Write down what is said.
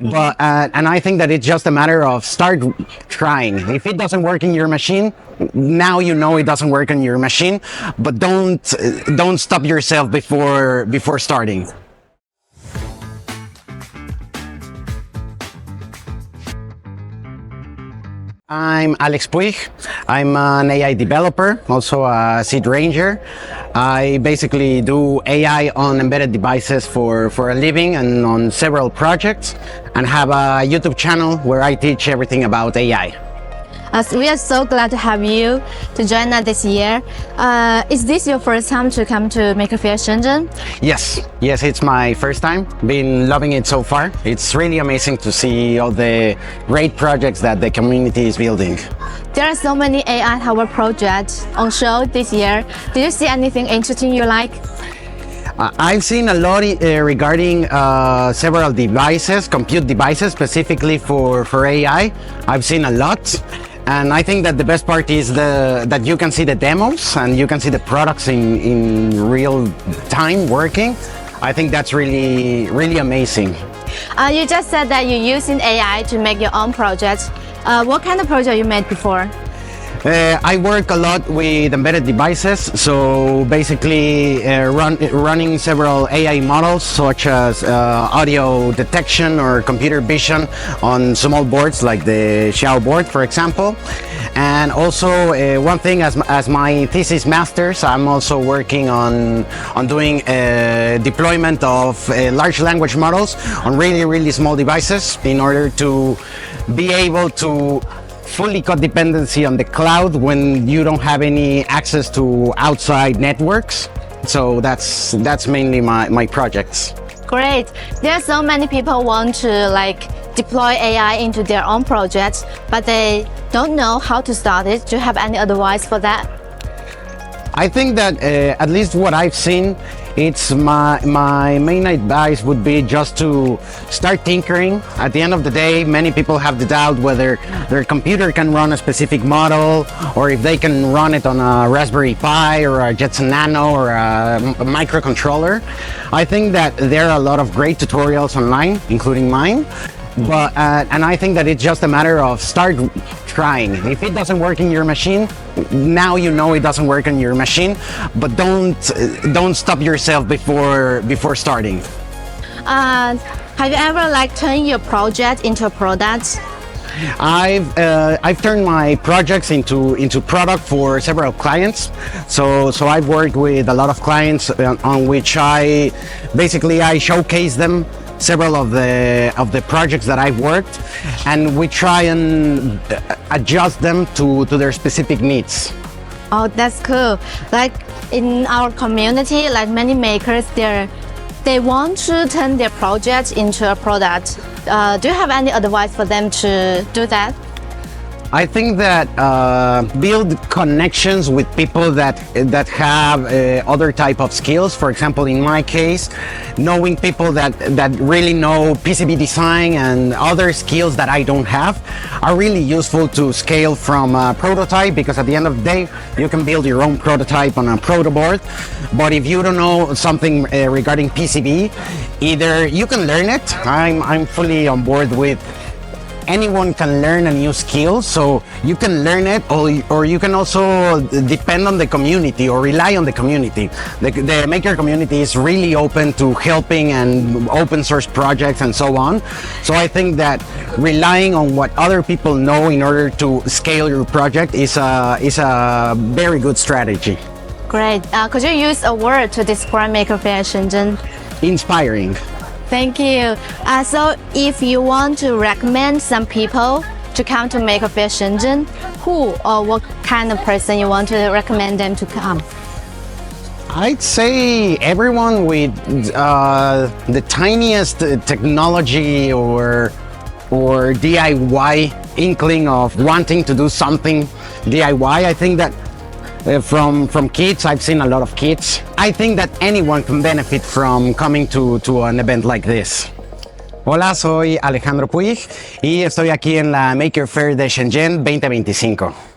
But and I think that it's just a matter of start trying. If it doesn't work in your machine, now you know it doesn't work on your machine. But don't stop yourself before starting. I'm Alex Puig. I'm an AI developer, also a seed ranger. I basically do AI on embedded devices for a living and on several projects, and have a YouTube channel where I teach everything about AI. We are so glad to have you to join us this year. Is this your first time to come to Maker Faire Shenzhen? Yes, it's my first time. Been loving it so far. It's really amazing to see all the great projects that the community is building. There are so many AI-powered projects on show this year. Did you see anything interesting you like? I've seen a lot regarding several devices, compute devices specifically for AI. I've seen a lot. And I think that the best part is that you can see the demos and you can see the products in real time working. I think that's really amazing. You just said that you're using AI to make your own projects. What kind of project you made before? I work a lot with embedded devices, so basically running several AI models such as audio detection or computer vision on small boards like the Xiao board, for example. And also one thing, as my thesis masters, I'm also working on doing deployment of large language models on really small devices in order to be able to fully cut dependency on the cloud when you don't have any access to outside networks. So that's mainly my projects. Great. There are so many people want to deploy AI into their own projects, but they don't know how to start it. Do you have any advice for that? I think that at least what I've seen, it's my main advice would be just to start tinkering. At the end of the day, many people have the doubt whether their computer can run a specific model or if they can run it on a Raspberry Pi or a Jetson Nano or a microcontroller. I think that there are a lot of great tutorials online, including mine. But and I think that it's just a matter of start trying. If it doesn't work in your machine, now you know it doesn't work on your machine. But don't stop yourself before starting. Have you ever turned your project into a product? I've turned my projects into product for several clients. So I've worked with a lot of clients on which I showcase them several of the projects that I've worked, and we try and adjust them to their specific needs. Oh, that's cool. In our community, many makers, they want to turn their project into a product. Do you have any advice for them to do that? I think that build connections with people that have other type of skills. For example, in my case, knowing people that really know PCB design and other skills that I don't have are really useful to scale from a prototype, because at the end of the day, you can build your own prototype on a proto board. But if you don't know something regarding PCB, either you can learn it. I'm fully on board with anyone can learn a new skill, so you can learn it, or you can also depend on the community or rely on the community. The maker community is really open to helping and open source projects and so on. So I think that relying on what other people know in order to scale your project is a very good strategy. Great. Could you use a word to describe Maker Faire Shenzhen? Inspiring. Thank you. So if you want to recommend some people to come to Maker Faire Shenzhen, who or what kind of person you want to recommend them to come? I'd say everyone with the tiniest technology or DIY inkling of wanting to do something DIY. I think that from kids, I've seen a lot of kids. I think that anyone can benefit from coming to an event like this. Hola, soy Alejandro Puig y estoy aquí en la Maker Faire de Shenzhen 2025.